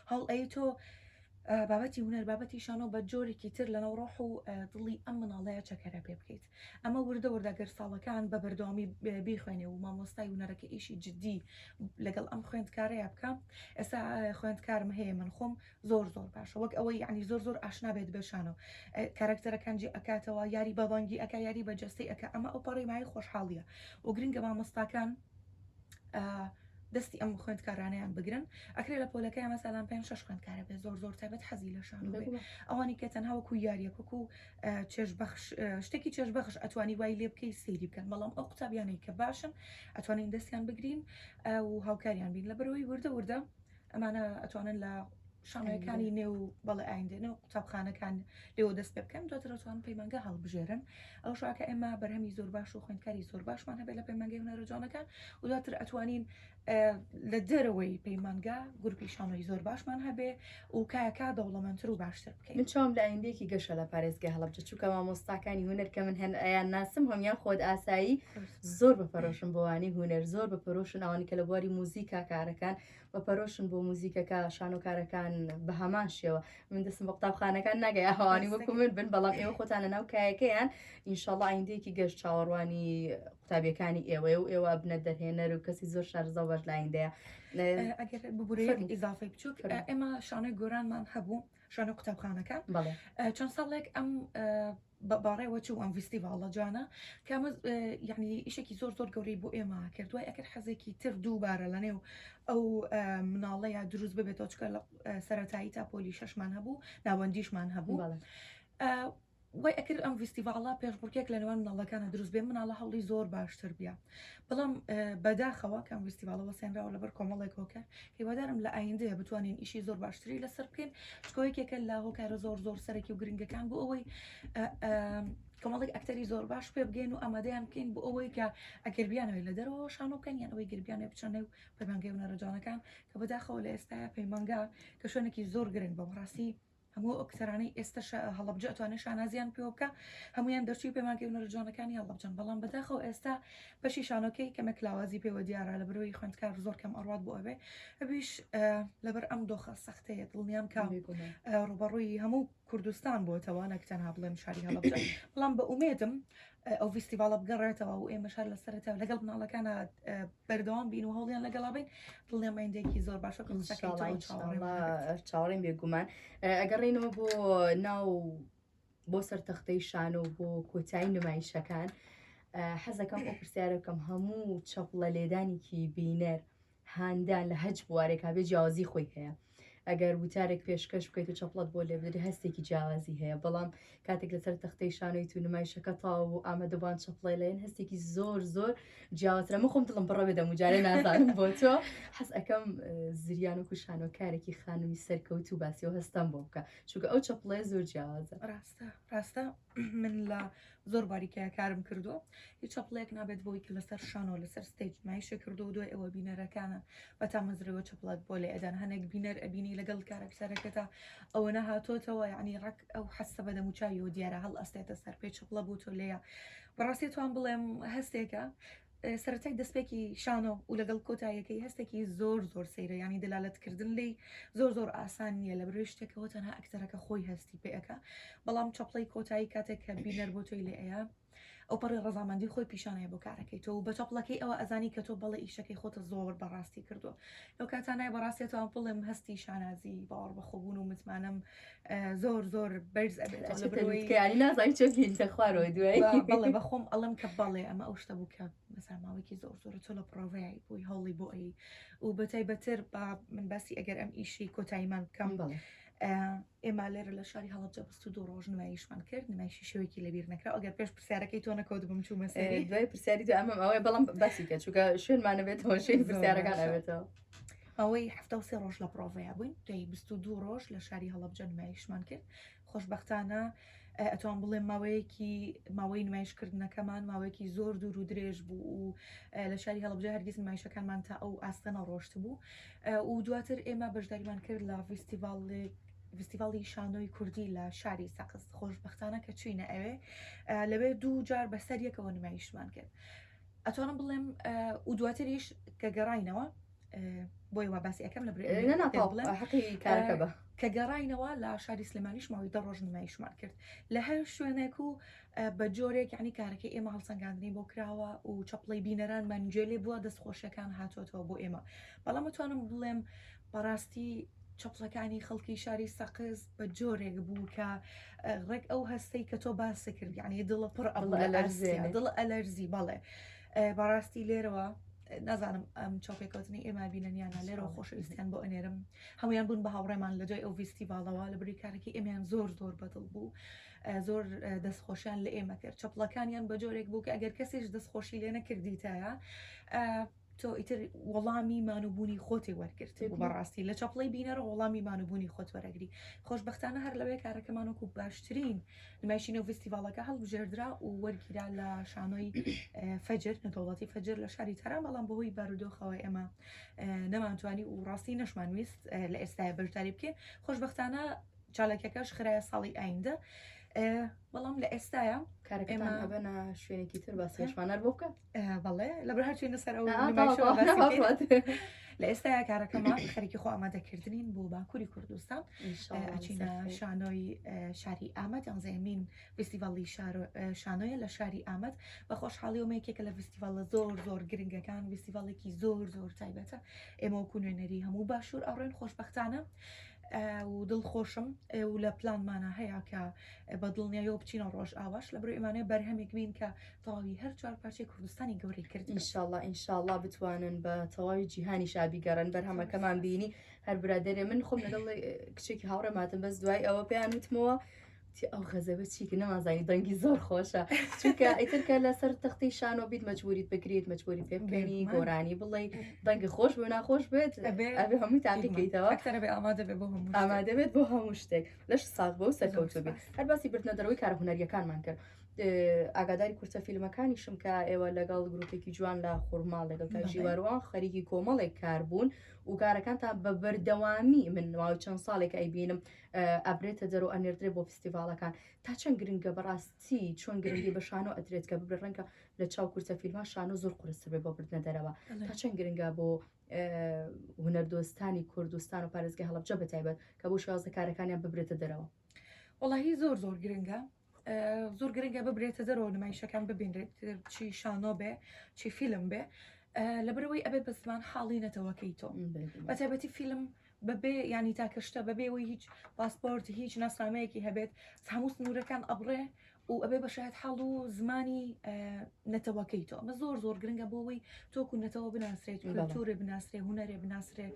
هەڵ ئەی تۆ بابەتی هونەر بابەتی شانۆ بە جۆرێکی تر لە نەوڕۆح و دڵی ئەم مناڵەیە چەکەرە پێ بکەیت ئەمە وردەگەر ساڵەکان بە بەردەوامی بیخوێنێ و مامۆستای هونەرەکە ئیشی جددی لەگەڵ ئەم خوێندکارەیە بکە ئێستا خوێندکارم هەیە من خۆم زۆر باشە وەک ئەوەی یعنی زۆر ئاشنا بێت بێشانەوە کارکتەرەکانجی ئەکاتەوە یاری بەڵەنگی ئەکا یاری بە جەستەی ئەکە ئەمە ئەو پەڕێمایی خۆشحاڵیە و گرنگە مامۆستاکان دەستی ئەم خوێندکارانیان بگرن ئەکرێ لە پۆلەکەی مەسەلان 5-6 خوێندکارە بێت زۆر تایبەت حەزی لە شانۆ بێت ئەوانی کە تەنها وەکو یاریەکۆکو شتێکی چێژبەخش ئەتوانی وای لێ بکەی سێری بکەن بەڵام ئەو قوتابیانەی کە باشن ئەتوانین دەستیان بگرین و هاوکاریان بین لە بەرەوەی وردە ئەمانە ئەتوانن لە شانۆیەکانی نێو بەڵێ ئایندێنە و قوتابخانەکان لێوە دەست پێ بکەن دواتر دەتوانن پەیمانگە هەڵبژێرن ئەو شوواکە ئێمە بەرهەمی زۆر باش و خوێندکاری زۆر باشمان هەبێت لە پەیمانگەی هونەرە جوانەکان و دواتر ئەتوانین لە دەرەوەی پەیمانگا گروپی شانۆی زۆر باشمان هەبێ و کایەکە دەوڵەمەندتر و باشتر بکەین. من چۆم لە ئایندێکی گەشە لە پارێزگای هەڵەبجە چووکە مامۆستاکانی هونەر کە من هەن ئەیان ناسم هەمیان خۆت ئاسایی زۆر بەپەرۆشن بۆوانی هونەر زۆر بەپەرۆشن ئەوانی کە لە بواری موزیکا کارەکان بەپەرۆشن بۆ موزیکەکە شانۆکارەکان بە هەمان شێوە من دەستم بە قوتابخانەکان ناگەی ئەوانی وەکو من بن بەڵام ئێوە خۆتان لە ناو کایەکەیان ئینشاڵڵا ئایندێکی گەشت چاوەڕوانی قوتابیەکانی ئێوەیە و ئێوە بنە دەرهێنەر و کەسی زۆر شارزە بەش لە ئایندەیە. ئەگەر ببورێ ئیزافەی بچووک ئێمە شانۆی گۆرانمان هەبوو شانۆ قوتابخانەکان چەند ساڵێک ئەم باڕێوە چوو ئەم فیستیڤالە جوانە کەمە یعنی ئیشێکی زۆر زۆر گەورەی بۆ ئێمە کردووە ئەگەر حەزێکی تر دووبارە لە نێو ئەو مناڵەیە دروست ببێتەوە چکە لە سەرەتایی تا پۆلی شەشمان هەبوو ناوەندیشمان هەبوو وای ئەکرد ئەم فیستیڤالە پێشبڕکێک لە نێوان مناڵەکانە دروست بێ مناڵە هەڵی زۆر باشتر بیا بەڵام بەداخەوە کەم فیستیڤالەوە سێنراوە لەبەر کۆمەڵێک هۆکە هیوادارم لە ئایندەیە بتوانین ئیشی زۆر باشتری لەسەر بکەین چکۆیەکێکە لا هۆکارە زۆر زۆر سەرەکی و گرنگەکان بۆ ئەوەی کۆمەڵێک ئەکتەری زۆر باش پێ بگەین و ئامادەیان بکەین بۆ ئەوەی کە ئەگەربیانەوەی لە دەرەوە شانۆ بکەن یان ئەوەی گربیانە بچەنێ و پەیمانگەی هونەرە جوانەکان کە بەداخەوە لە ئێستاە پەیمانگا کە شوێنێکی زۆر گرنگ بە ڕاستی هەموو ئۆکتەرانەی ئێستا هەڵەبجە ئەتوانێت شانازیان پێ بکە هەمویان دەرچوی پەیمانگەی هونەرە جوانەکانی هەڵەبجەن بەڵام بەداخەوە ئێستا بەشی شانۆکەی کەمێک لاوازی پێوە دیارە لە بەرەوەی خوێندکار زۆر کەم ئەڕات بۆ ئەوێ ئەویش لەبەر ئەم دۆخە سەختەیە دڵنیام کە ڕوبەڕووی هەموو کوردستان بۆتەوە نەک تەنها بڵێم شاری هەڵەبجە بەڵام بە ئومێدم ئەو فیستیڤالە بگەڕێتەوە و ئێمە شار لە سەرەتاوە لەگەڵ مناڵەکانە بەردەوام بین و هەوڵیان لەگەڵا بین دڵنیام ئایندێکی زۆر باشە چاوەڕێم بێگومان ئەگەڕێنەوە بۆ ناو بۆ سەرتەختەی شانۆ و بۆ کۆتایی نمایشەکان حەزەکەم ئەو پرسیارە بکەم هەموو چەپڵە لێدانێکی بینەر هاندان لە هەج بوارێک هەبێ جیاوازی خۆی هەیە ئەگەر وتارێک پێشکەش بکەیت و چەپڵەت بۆ لێ بدەری هەستێکی جیاوازی هەیە بەڵام کاتێک لەسەر تەختەی شانۆی تو نمایشەکە تاو و ئامادەبان چەپڵی لێن هەستێکی زۆر زۆر جیاوازرە من خۆم دڵم بڕە بێدەم و جارێ نازانم بۆ تۆ حەز ئەەکەم زریان و شانۆکارێکی خانووی سەرکەوت و باسی و هەستم بۆ بکە چونکە ئەو چەپڵێ زۆر جیاوازە ڕاستە من لە زۆر باریکەیە کارم کردو هیچ چەپڵێک نابێت بۆی کە لەسەر شانۆ لەسەر ستێج نمایشە کردو و دوای ئەوە بینەرەکانە بە تا مەزرەوە چەپڵات بۆ لێ ئەدان هەنێک بینەر ئەبینی لەگەڵ کارەکسەرەکەتا ئەوە نەهاتۆتەوە یعنی ڕەک ئەو حەسە بە دەموچاوی و دیارە هەڵ ئەستێتە سەر پێ چەپڵە بوو تۆ لێیە بەڕاستی توان بڵێم هەستێکە سەرەتای دەستپێکی شانۆ و لەگەڵ کۆتاییەکەی هەستێکی زۆر زۆر سەیرە ینی دەلالەتکردن لی زۆر زۆر ئاسان نییە لە بروی شتێکەوە تەنها ئەکتەرەکە خۆی هەستی پێەکە بەڵام چەپڵی کۆتایی کاتێک کە بینەر بۆ تۆی لێ ئەیە ئەو پەڕی ڕەزامەندی خۆی پیشانەیە بۆ کارەکەی تۆ بە چەپڵەکەی ئەوە ئەزانی کە تۆ بەڵێ ئیشەکەی خۆتە زۆر بەڕاستی کردووە لەو کاتانای بەڕاستێتەوە بڵێم هەستی شانازی باوەڕ بەخۆبوون و متمانم زۆر زۆر بەرز ئەبێت نازانی چۆنتە خوارەوە دوای بەڵێ بەخۆم ئەڵم کە بەڵێ ئەمە ئەو شتە بوو کە مەسا ماوەیەکی زۆر زۆر تۆ لە پرۆڤەیە بووی هەوڵی بۆ ئەی و بەتایبەتر من باسی ئەگەر ئەم ئیشی کۆتاییمان بکەم بڵێ ئێمە لێرە لە شاری هەڵەبجە 22 ڕۆژ نمایشمان کرد نمایشی شوێکی لەبیر نەکرا ئەگەر پێش پرسیارەکەی تۆ نەکەوت بم چوو مەسەری دوای پرسیاری تو ئەمەم ئەوەی بەڵام باسی کە چووکە شوێنمانە بێتەوە شوێنی پرسیارەکان ئەوێتەوە ئەوەی 73 ڕۆژ لە پرۆڤەیە بووین دوای 22 ڕۆژ لە شاری هەڵەبجە نمایشمان کرد خۆشبەختانە ئەتوان بڵێم ماوەی نمایشکردنەکەمان ماوەیەکی زۆر دوور و درێژ بوو و لە شاری هەڵەبجە هەرگیز نمایشەکانمان تا ئەو ئاستەنە ڕۆشت بوو و دواتر ئێمە بەشداریمان کرد لە فستیڤاڵی شانۆی کوردی لە شاری سەقز خۆشبەختانە کە چوینە ئەوێ لەوێ دوو جار بەسەر یەکەوە نمایشمان کرد ئەتوانم بڵێم و دواتریش کە گەڕاینەوە بۆی وا باسی ئەەکەم لە حقی کارەکە بە کە گەڕاینەوە لە شاری سلێمانیش ماوەی 10 ڕۆژ نمایشمان کرد لە هەر شوێنێک و بە جۆرێک یعنی کارەکەی ئێمە هەڵسەنگاندنی بۆ کراوە و چەپڵی بینەرانمان گوێلێ بووە دەستخۆشیەکان هاتوۆتەوە بۆ ئێمە بەڵام ئەتوانم بڵێم بەڕاستی چەپڵەکانی خەڵکی شاری سەقز بە جۆرێک بوو کە ڕێک ئەو هەستەی کە تۆ باسی کرد یعنی دڵە پڕ دڵ ئەلەرزی بەڵێ بەڕاستی لێرەوە نازانم ئەم چاپێکوتنی ئێمە بینەنیانە لێرە خۆشەویستیان بۆ ئەنێرم هەمویان بوون بە هاوڕێمان لە دوای ئەو فیستیڤالەوە لە بری کارێکی ئێمیان زۆر زۆر بەدڵ بوو زۆر دەستخۆشیان لە ئێمە کرد چەپڵەکانیان بە جۆرێک بوو کە ئەگەر کەسێش دەستخۆشی لێ نەکردیتایە تۆ ئیتر وەڵامی مانوبوونی خۆتی وەرگرت و بەڕاستی لە چاپڵی بینەرە وەڵامی مانوبوونی خۆت وەرەگری خۆشببختانە هەر لەوەی کارەکەمانوەکو باشترین نمایشینە و فستیڤالەکە هەڵبژێردرا و وەرگیرا لە شانۆی فەجر نەدەوڵەتی فەجر لە شاری تەران بەڵام بەهۆی بارودۆخەوە ئێمە نەمانتوانی و ڕاستی نەشمانویست لە ئێستای بەشداری بکێ خۆشببختانە چالاکەکەش خراە ساڵی ئایندە بەڵام لە ئێستاە کارەکەمان هەبەنە شوێنێکی تر بە سێشمانەر بۆ بکە بەڵێ لە بەر هەرچێنە سەر لە ئێستا کارەکەمان خەریکی خۆ ئامادەکردنین بۆ باکووری کوردستان ئەچینە شانۆی شاری ئامەد یانزەمین فستیڤاڵی شانۆیە لە شاری ئامەد بە خۆشحاڵی و مێکێکە لە فستیڤالە زۆر گرنگەکان فستیڤاڵێکی زۆر تایبەتە ئێمە وەکو نوێنەری هەموو باشوور ئەڕێن خۆشببختانە و دڵخۆشم و لە پلانمانە هەیە کە بە دڵنیایەوە بچینە ڕۆژ ئاواش لە بڕۆ ئێمانەیە بەرهەمێک بین کە تەواوی هەر چوار پارچەی کوردستانی گەورەی کرد ئینشاءڵڵا بتوانن بە تەواوی جیهانی شابیگەڕن بەرهەمەکەمان بینی هەر برادێرێ من خۆم لەگەڵ کچێکی هاوڕێماتم بەس دوای ئەوە پێیان وتمەوە ئەو غەزەبە چیکە نەمازانی دەنگی زۆر خۆشە چونکە ئیترکە لەسەر تەختی شانۆ بیت مەجبوریت بکرێت مەجبوری پێ بکەنی گۆرانی بڵێ دەنگی خۆش بۆ ناخۆش بێت ئەبێ هەمووی تاقیکەیتەوە ئامادە بێت بۆ هەموو شتێک لەش ساغ بۆ سەرکەوتو بێت هەر باسی بردنە دەرەوەی کارە هونەریەکانمان کرد ئاگاداری کورتە فیلمەکانیشم کە ئێوە لەگەڵ گروپێکی جوان لە خورماڵ لەگەڵ ژیوەروان خەریکی کۆمەڵێک کاربوون و کارەکانتان بە بەردەوامی من ماوەی چەند ساڵێک ئەیبینم ئەبرێتە دەرەوە ئەنێردرێ بۆ فستیڤالەکان تا چەند گرنگە بەڕاستی چۆن گرنگی بە شانۆ ئەدرێت کە ببرە ڕەنگە لە چاو کورتە فیلمە شانۆ زۆر قورسە بێ بۆ بردنە دەرەوە تا چەند گرنگە بۆ هونەردۆستانی کوردستان و پارێزگای هەڵەبجە بەتایبەت کە بۆ شازە کارەکانیان ببرێتە دەرەوە وەڵاهی زۆر گرنگە زۆر گرنگە ببرێتە دەرەوە نمایشەکان ببینرێت چی شانۆ بێ چی فیلم بێ لەبەرەوەی ئەبێ بە زمان حاڵی نەتەوەکەی تۆ بەتایبەتی فیلم بەبێ ینی تاکەشتە بەبێەوەی هیچ پاسپۆرت هیچ ناسنامەیەکی هەبێت هەموو سنوورەکان ئەبڕێ و ئەبێ بەشایەت حاڵ و زمانی نەتەوەکەی تۆ ئەمە زۆر گرنگە بۆەوەی تۆکو نەتەوە بناسرێت کولتورێ بناسرێ هوەرێ بناسرێ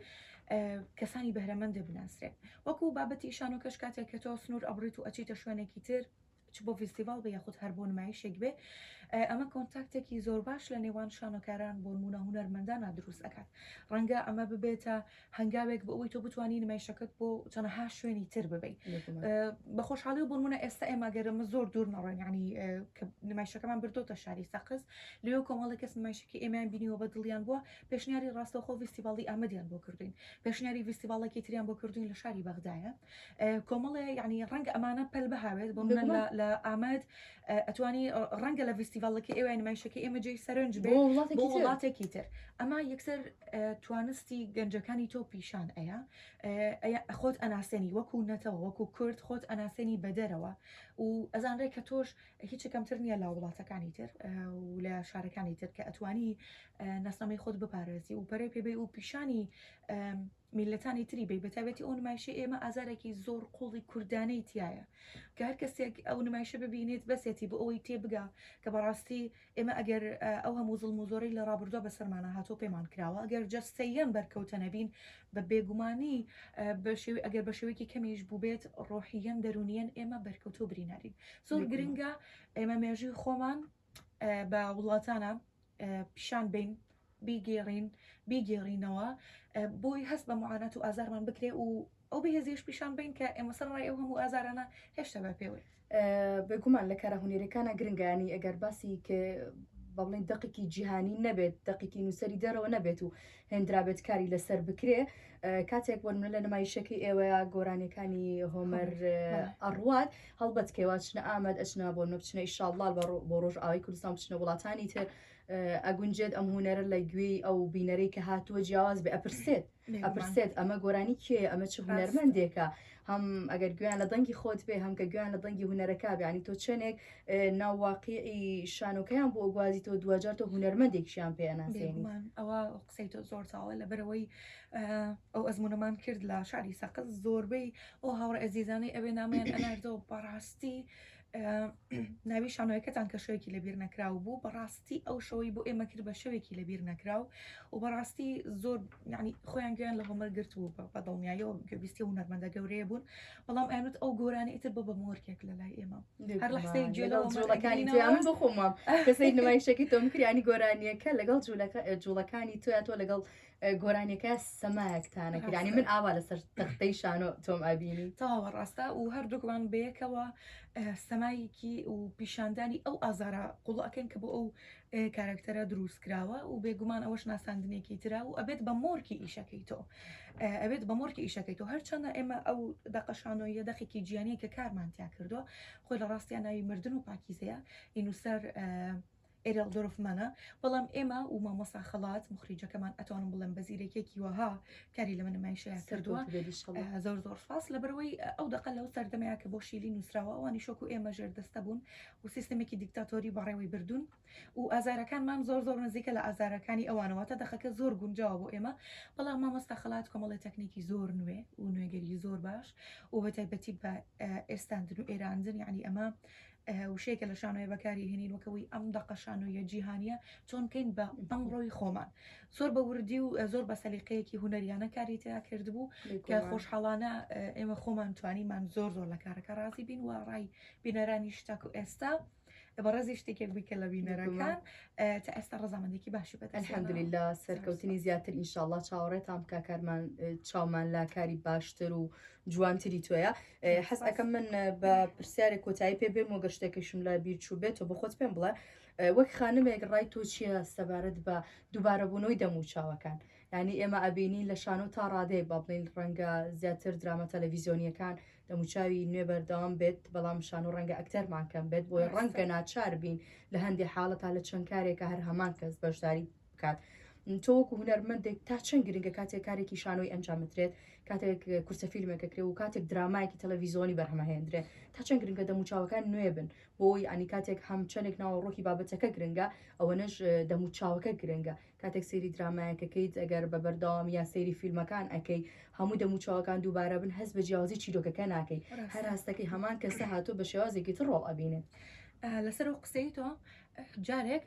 کەسانی بەهرەمەندێ بناسرێت وەکو بابەتی شانۆ کەش کاتێک کە تۆ سنوور ئەبڕیت و ئەچیتە شوێنێکی تر چ بۆ فستیڤال بە یاخود هەر بۆ نمایشێک بێ ئەمە کۆنتاکتێکی زۆر باش لە نێوان شانۆکاران بۆ نمونە هونەرمەندانە دروست ئەکات ڕەنگە ئەمە ببێتە هەنگاوێک بە ئەوی تۆ بتوانانی نمایشەکەت بۆ چەنەها شوێنی تر ببێ بە خۆشحاڵی و بۆنمونە ئێستا ئێماگەرەمە زۆر دوور نەڕێن ینی نمایشەکەمان بردۆتە شاری سەقز لێو کۆمەڵی کەس نمایشەکە ئێمەیان بینیەوە بە دڵیان بووە پێشنیاری ڕاستەوخۆ فستیڤاڵی ئامەدیان بۆ کردوین پێشنیاری فستیڤاڵێکی تریان بۆ کردوین لە شاری بەغدایە کۆمەڵێ ینی ڕەنگە ئەمانە پەل بەهاوێت بۆ لە ئامەد ئەتوانی ڕەنگە لە فستیڤالەکە ئێوە نمایشەکە ئێمە جێی سەرنج بێ بۆ وڵاتێکی تر ئەمە یەکسەر توانستی گەنجەکانی تۆ پیشان ئەیە خۆت ئەناسێنی وەکو نەتەوە وەکو کورد خۆت ئەناسێنی بەدەرەوە و ئەزانڕێ کە تۆش هیچ کەمتر نییە لە وڵاتەکانی تر و لە شارەکانی تر کە ئەتوانی ناسنامەی خۆت بپارێزی و پەرەی پێبێ و پیشانی میلەتانی تری بێ بەتابەتی ئەو نمایشە ئێمە ئازارێکی زۆر قوڵی کوردانەی تایە کە هەر کەسێک ئەو نمایشە ببینێت بەسێتی بۆ ئەوەی تێبگا کە بەڕاستی ئێمە ئەگەر ئەو هەموو زڵم و زۆرەی لە ڕابردووە بە سەرمانە هاتۆ پێمان کراوە ئەگەر جەستەیەن بەرکەوتە نەبین بە بێگومانی ئەگەر بە شێوەیەکی کەمیش بوو بێت ڕۆحیەن دەرونیەن ئێمە بەرکەوتۆ برینارین زۆر گرنگە ئێمە مێژوی خۆمان بە وڵاتانە پیشان بین بیگێڕینەوە بۆی هەست بە معانەت و ئازارمان بکرێ و ئەو بەهێزیش پیشان بین کە ئێمە سەرڕای ئەو هەموو ئازارانە هێشتا بە پێوەی بێگومان لە کارە هونێرەکانە گرنگانی ئەگەر باسی کە بەڵێن دقیقی جیهانی نەبێت دقیقی نووسری دەرەوە نەبێت و هێندرابێت کاری لەسەر بکرێ کاتێک بۆ لە نمایشەکەی ئێوەیە گۆرانەکانی هۆمەر ئەڕوات هەڵبەت کێوا چنە ئامەد ئەچنا بۆ بچنە ئیشاڵڵال بۆ ڕۆژ ئاوای کوردستان بچنە وڵاتانی تر ئەگونجێت ئەم هونەرە لە گوێی ئەو بینەرەی کە هاتووە جیاواز بێ ئەپرسێت ئەمە گۆرانی کێ ئەمە چ هونەرمەندێکە هەم ئەگەر گویان لە دەنگی خۆت بێ هەم کە گویان لە دەنگی هونەرەکە بیانی تۆ چنێک ناوواقعی شانۆکەیان بۆ گوازی تۆ دوجار تۆ هونەرمەندێکیان پێناسێنی ئەوە قسەی تۆ زۆر چاوە لە بەرەوەی ئەو ئەزمونەمان کرد لە شاری سەقز زۆربەی ئەو هاوڕە ئەزیزانەی ئەوێ نامیان ئەناردەوە بەڕاستی ناوی شانۆیەکەتان کە شوێکی لەبیر نەکراو بوو بەڕاستی ئەو شەوەی بۆ ئێمە کرد بە شەوێکی لەبیر نەکراو و بەڕاستی زۆر ینی خۆیان گویان لە هۆمەر گرت بوو بە دڵنیاییەوە گوێبیستی و هونەرمەندە گەورەیە بوون بەڵام ئەنوت ئەو گۆرانی ئیتر بە مۆرکێک لە لای ئێمە هەر لە حسەی جوڵەکانی تویان بخۆمم کەسەی نمایشێکی تۆم کریانی گۆرانیەکە لەگەڵ جوڵەکانی توە تۆ لەگەڵ گۆرانیەکە سەمایەکتانە کردانی من ئاوا لەسەر تەختەی شانۆ تۆم ئابینی تاوە ڕاستە و هەردووکمان بەیەکەوە سەمایکی و پیشاندانی ئەو ئازارە قوڵەکەن کە بۆ ئەو کارکتەرە دروست کراوە و بێگومان ئەوەش ناساندنێکی ترا و ئەبێت بە مۆرکی ئیشەکەی تۆ ئەبێت بە مۆرکی ئیشەکەی تۆ هەرچەندە ئێمە ئەو دەقەشانۆیە دەخێکی گیانی کە کارمانتیا کردووە خۆی لە ڕاستیان ناوی مردن و پاکیزەیە ئینوسەر ئێرەڵ دۆرفمانە بەڵام ئێمە و مامۆسا خەڵات مخریجەکەمان ئەتوانم بڵێم بە زیرەکێکی وەها کاری لە منمایشەیە کردووە زۆر زۆر سپاس لەبەرەوەی ئەو دەقل لەو سەردەمەیە کە بۆ شیلی نووسراوە ئەوانی شۆک و ئێمە ژێردەستە بوون و سیستمێکی دیکتاتۆری بەڕێوەی بردون و ئازارەکانمان زۆر زۆر نزیکە لە ئازارەکانی ئەوانەوەتە دەخەکە زۆر گونجاوە بۆ ئێمە بەڵام مامۆستا خەڵات کۆمەڵی تەکنیکی زۆر نوێ و نوێگەری زۆر باش و بەتایبەتی بە ئێستاندن و ئێراندن یعنی ئەمە وشەیەکە لە شانۆی بەکاری هێنین وەکەوەی ئەم دەقە شانۆیە جیهانیە چۆن بکەین بە ئەمڕۆی خۆمان زۆر بە وردی و زۆر بە سەلیقەیەکی هونەریانە کاری تیا کردبوو کە خۆشحاڵانە ئێمە خۆمان توانیمان زۆر زۆر لە کارەکە ڕازی بین و ڕای بینەرانی شتاک و ئێستا بەڕێزی شتێکێک بیکە لە بینەرەکان تا ئێستا ڕزامەندێکی باشی بەدەست الحەمدولله سەرکەوتنی زیاتر ئینشاءالله چاوەڕێتان بکە کارمان چاومان لا کاری باشتر و جوانتری توەیە حەز ئەەکەم من بە پرسیارێک کۆتایی پێ بێم و گەشتێکیشم لە بیر چوو بێت و بە خۆت پێم بڵێ وەک خانمێک ڕای تۆ چییە سەبارەت بە دووبارەبوونەوەی دەموچاوەکان ینی ئێمە ئەبینین لە شانۆ تا ڕادەیە با بڵین ڕەنگە زیاتر درامە تەلەڤیزیۆنیەکان دەموچاوی نوێ بەردەوام بێت بەڵام شانۆ ڕەنگە ئەکتەرمان کەم بێت بۆی ڕەنگە ناچار بین لە هەندێک حاڵە تا لە چەند کارێکە هەر هەمان کەس بەشداری بکات تۆ وەکو هونەرمەندێک تا چەند گرنگە کاتێک کارێکی شانۆی ئەنجامدرێت کاتێک کورسە فیلمێکە کرێ و کاتێک درامایکی تەلەڤیزیۆنی بەرهەمەهێنرێت تا چەند گرنگە دەموچاوەکان نوێ بن بۆی ئەنی کاتێک هەم چەندێک ناوەڕۆکی بابەتەکە گرنگە ئەوەنەش دەموچاوەکە گرنگە کاتێک سەیری درامایەکەکەیت ئەگەر بە بەردەوام یا سەیری فیلمەکان ئەەکەی هەموو دەموچاوەکان دووبارە بن هەست بە جیاوازی چیرۆکەکە ناکەی هەر هەستەکەی هەمان کەسە هاتوو بە شێوازێکی تر ڕۆڵ ئەبینێت لەسەر ئەو قسەی تۆ جارێک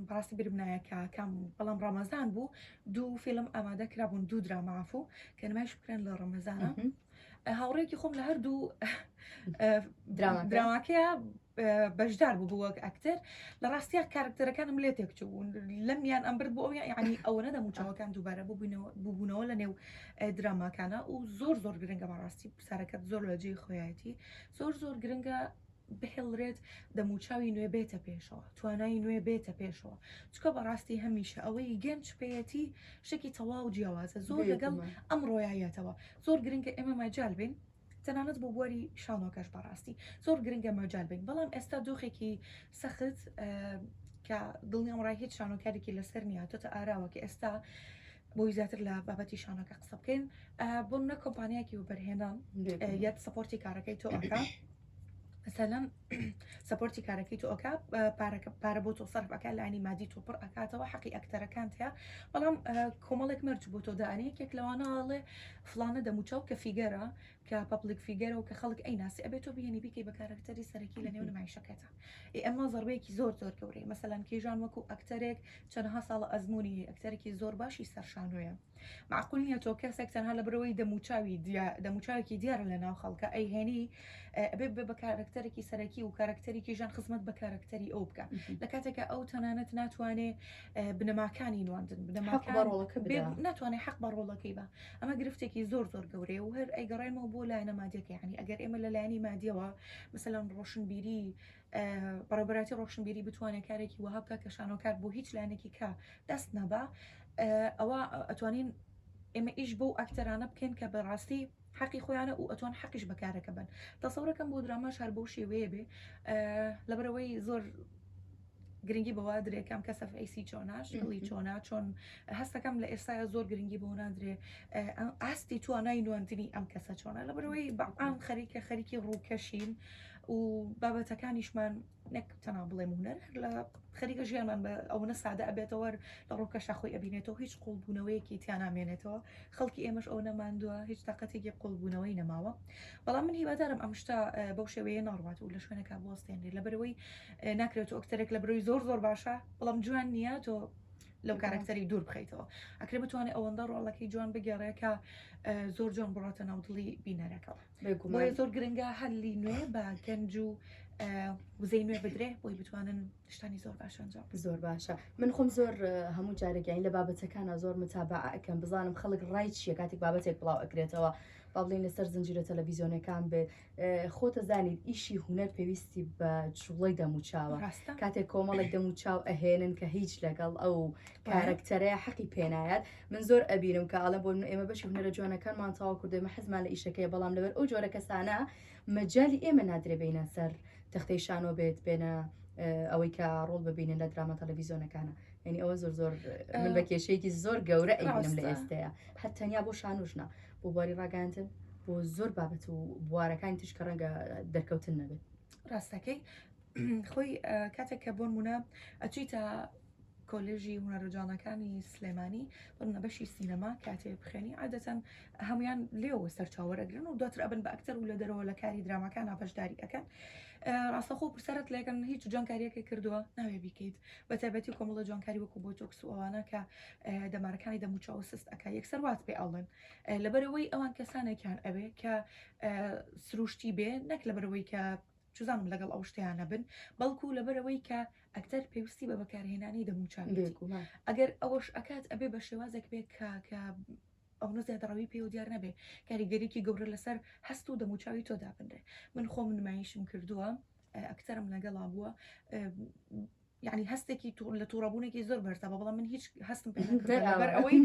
بەڕاستی برمنایەکە کام بەڵام ڕەمەزان بوو دوو فیلم ئامادە کرابوون دوو درامافو کە نمایش بکرێن لە ڕەمەزانە هاوڕێکی خۆم لە هەردوو دراماکەیە بەشدار بوو بووە ئەکتەر لە ڕاستیە کارکتەرەکانم لێ تێکچوون لەمیان ئەمبرد بۆ ئەو یعنی ئەوەنە دەموچاوەکان دووبارە بووبوونەوە لە نێو دراماکانە و زۆر زۆر گرنگە بەڕاستی سارەکەت زۆر لە جێی خۆیەتی زۆر زۆر گرنگە بهێڵرێت دەموچاوی نوێ بێتە پێشەوە توانایی نوێ بێتە پێشەوە چکە بەڕاستی هەمیشە ئەوەی گەنج پێەتی شتێکی تەواو جیاوازە زۆر لەگەڵ ئەم ڕۆیایەتەوە زۆر گرنگە ئێمە مەجال بین تەنانەت بۆ بواری شانۆکەش بەڕاستی زۆر گرنگە مەجال بین بەڵام ئێستا دۆخێکی سەخت کە دڵنیام ڕای هیچ شانۆکارێکی لەسەر نیاتۆتە ئاراوە کە ئێستا بۆی زیاتر لە بابەتی شانۆکە قسە بکەین بۆ منە کۆمپانیایەکی و بەرهێنان یەک سەپۆرتی کارەکەی تۆ ئەکا مثلا سەپۆرتی کارەکەی تۆ ئەکا پارە بۆ تۆ سەرفەکە لانی مادی تۆ پڕ ئەکاتەوە حەقی ئەکتەرەکان هەیە بەڵام کۆمەڵێک مەرج بۆ تۆ دانەیە کێک لەوانەڵێ فلانە دەموچاو کە فیگەرە کە پەبلیک فیگەرە و کە خەڵک ئەیناسی ئەبێت تۆ بهێنی بیکەی بە کارکتەری سەرەکی لە نێو نمایشەکەتە ئەمە زەربەیەکی زۆر زۆر گەورەی مەسەلەن کێژان وەکو ئەکتەرێک چەندها ساڵە ئەزمموی ئەکتەرێکی زۆر باشی سەرشانۆیە معقول نییە تۆ کەسێک تەنها لە برەوەی دەموچاوێکی دیارە لە ناو خەڵکە ئەیهێنی ئەبێ بە کارکتەرێکی سەرەکی و کارکتەرێکی ژان خزمەت بە کارکتەری ئەو بکە لە کاتێکە ئەو تەنانەت ناتوانێت بنەماکانی نواندن ناتوانێت حەق بە ڕۆڵەکەی بە ئەمە گرفتێکی زۆر زۆر گەورەیە و هەر ئەیگەڕێنەوە بۆ لایەنە مادیەکە یعنی ئەگەر ئێمە لە لایەنی مادیەوە مثلەن ڕۆشنبیری بەڕێبەراتی ڕۆشنبیری بتوانێت کارێکی وەها بکە کە شانۆکار بۆ هیچ لایەنێکی کە دەست نەبا ئەوە ئەتوانین ئێمە ئیش بۆ ئەکتەرانە بکەین کە بەڕاستی حەقی خۆیانە و ئەتوان حەقیش بەکارەکە بن تەسەورەکەم بۆ دراماش هەر بەو شێوەیە بێ لەبەرەوەی زۆر گرنگی بەوە درێکم کەسە ئەیسی چۆناش دڵی چۆنا چۆن هەستەکەم لە ئێستاە زۆر گرنگی بۆ نادرێ ئاستی توانای نواندنی ئەم کەسە چۆنە لەبەرەوەی بەعام خەریکە خەریکی ڕووکەشین و بابەتەکانیشمان نەک تەنها بڵێم هونەر لە خەریکە ژیانمان بە ئەوەنە سادە ئەبێتەوە لە ڕۆکەشە خۆی ئەبینێتەوە هیچ قوڵبوونەوەیەکی تیان نامێنێتەوە خەڵکی ئێمەش ئەو نەماندووە هیچ تااقەتێکی قوڵبوونەوەی نەماوە بەڵام من هیوادارم ئەم شتا بەو شێوەیە ناڕوات و لە شوێنەکە بۆستێنێت لەبەرەوەی ناکرێت ئۆکتەرێک لە بەرەوەی زۆر باشە بەڵام جوان نییە تۆ لەو کارکتەری دوور بخەیتەوە ئەکرێ بتوانێت ئەوەندە ڕۆڵەکەی جوان بگەڕێکە زۆر جوان بڕاتە ناودڵی بینەرەکەەوە بۆیە زۆر گرنگە هەلی نوێ بە گەنج و وزەی نوێ بدرێ بۆی بتوانن شتانی زۆر باش ئەنجام زۆر باشە من خۆم زۆر هەموو جارێکیان لە بابەتەکانە زۆر متابعە ئەەکەم بزانم خەڵک ڕای چیە کاتێک بابەتێک بڵاو ئەکرێتەوە با بڵین لەسەر زنجیرە تەلەڤیزیۆنەکان بێت خۆتە زانیت ئیشی هونەر پێویستی بە جوڵەی دەموچاوە کاتێک کۆمەڵێک دەموچاو ئەهێنن کە هیچ لەگەڵ ئەو کارکتەرەیە حەقی پێنایەت من زۆر ئەبیرم کە ئاڵە بۆ ئێمە بەشی هونەرە جوانەکانمان تاوا کوردێمە حەزمان لە ئیشەکەی بەڵام لەبەر ئەو جۆرە کەسانە مەجای ئێمە نادرێ بینە سەر تەختەی شانۆ بێت بێنە ئەوەی کە ڕۆڵ ببینن لە دراما تەلەڤیزیۆنەکانە ینی ئەوە زۆر من بە کێشەیەکی زۆر گەورە ئەیبینم لە ئێستەیە هەتەنیا بۆ شانوژنا بۆ بواری ڕاگەاندن بۆ زۆر بابەت و بوارەکانی تشکە ڕەنگە دەرکەوتن نەبێت ڕاستەکەی خۆی کاتێک کە بۆن مونە ئەچیتە کۆلێژی هونەرەجانەکانی سلێمانی بڵنە بەشی سینەما کاتێ بخێنی عادەتەن هەمویان لێەوە سەرچاوەرەگرن و دواتر ئەبن بە ئەکتەر و لە دەرەوە لە کاری درامەکان ئاپەشداری ئەەکەن ڕاستەخۆ پرسەرت لێکن هیچ جوانکاریەکە کردووە ناوێ بیکەیت بە تایبەتی کۆمەڵە جوانکاری وەکو بۆ تۆکس و ئەوانە کە دەمارەکانی دەموچاو سست ئەکا یەکسەر وات پێ ئەڵێن لەبەرەوەی ئەوان کەسانێکیان ئەوێ کە سروشتی بێ نەک لەبەرەوەی کە چزانم لەگەڵ ئەو شتیانە بن بەڵکو لەبەرەوەی کە ئەکتەر پێویستی بە بەکارهێنانی دەموچاوێت ئەگەر ئەوەش ئەکات ئەبێ بە شێوازێک بێت کە ئەو زیادڕەوی پێ و دیار نەبێ کاریگەریکی گەورە لەسەر هەست و دەموچاوی تۆ دابنرێ من خۆم نمایشم کردووە ئەکتەرم لەگەڵا بووە یعنی هەستێکی لە تووڕەبوونێکی زۆر بەرزە بەڵام من هیچ هەستم پێ ئەوەی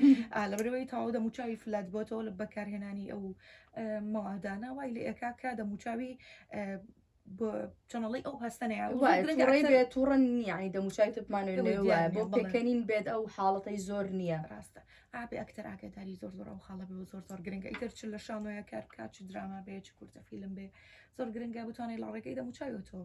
لەبەرەوەی تاوا دەموچاوی فلات بۆتەوە لە بەکارهێنانی ئەو مەوادانە وای لە ئێکا کە دەموچاوی چۆنەڵی ئەو هەستەنەیە بێت تووڕەن نیانی دەموچاوی تپمانێنەوە بۆ پێکەنین بێت ئەو حاڵەتەی زۆر نییە ڕاستە ئابێ ئەکتەر ئاگداری زۆر ئەو خاڵە بێ زۆر گرنگە ئیتر چ لە شانۆیە کار کاچ دراما بێ چ کورتە فیلم بێ زۆر گرنگە بتوانێت لە ڕێگەی دەموچاویەوە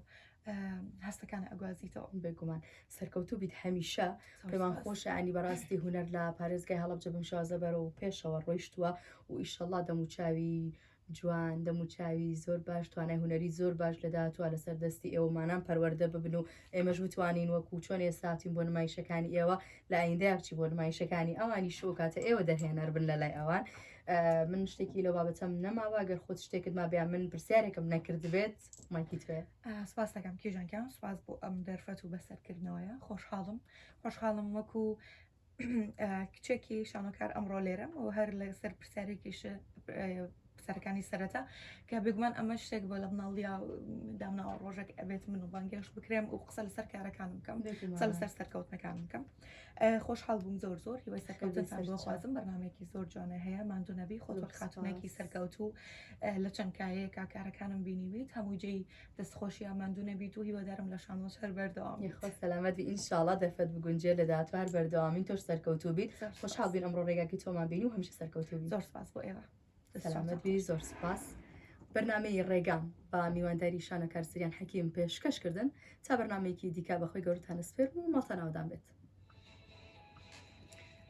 هەستەکانە ئەگوازیتەوە بێگومان سەرکەوتوو بیت هەمیشە پێمان خۆشە ئەنی بەڕاستی هوەر لە پارێزگای هەڵەبجە بم شازە بەرە و پێشەوە ڕۆیشتووە و ئیشەڵا دەموچاوی جوان دەموچاوی زۆر باش توانای هوەری زۆر باش لە داهاتوە لەسەر دەستی ئێوەمانان پەروەردە ببن و ئێمەش بتوانین وەکو چۆن ئێستاتین بۆ نمایشەکانی ئێوە لە ئایندەیە بچی بۆ نمایشەکانی ئەوانی شۆ کاتە ئێوە دەهێنەر بن لە لای ئەوان من شتێکی لە بابەتەم نەماوە گەر خۆت شتێکت ما بیان من پرسیارێکم نەکرد بێت مایکی توێ سپاس دەکەم کێژانکان سپاس بۆ ئەم دەرفەت و بەسەرکردنەوەیە خۆشحاڵم وەکو کچێکی شانۆکار ئەمڕۆ لێرەم و هەر لەسەر پرسیارێکیش سەرەکانی سەرەتا کە بگومان ئەمە شتێک بۆ لە بناڵیا دامناوە ڕۆژێک ئەبێت من و بانگێش بکرێم و قسە لەسەر کارەکانم بکەم لەسەر سەرکەوتنەکانم بکەم خۆشحاڵ بووم زۆر هیوای سەرکەوتن بۆخوازم بەرنامێکی زۆر جوانە هەیە ماندوو نەبی خۆت خاتونێکی سەرکەوت و لە چەند کایەیە کارەکانم بینیویت هەموو جێی دەستخۆشیە ماندوو نەبیت و هیوادارم لە شانۆ هەر بەردەوام خۆ سەلامەتی ئینشاڵڵا دەفەت بگونجێ لە داهاتوار بەردەوامین تۆش سەرکەوتوو بیت خۆشحاڵ بین ئەمڕۆ ڕێگاکی تۆمان بینی و هەمیشە سەرکەوتوو بیت زۆر سپاس بۆ ئێوە سەلامەتی زۆر سپاس بەرنامەی ڕێگام با میوانداری شانۆکار سریان حەکیم پێشکەشکردن تا بەرنامەیەکی دیکە بەخۆی گەورتان سپێر و ماڵتە ناودان بێت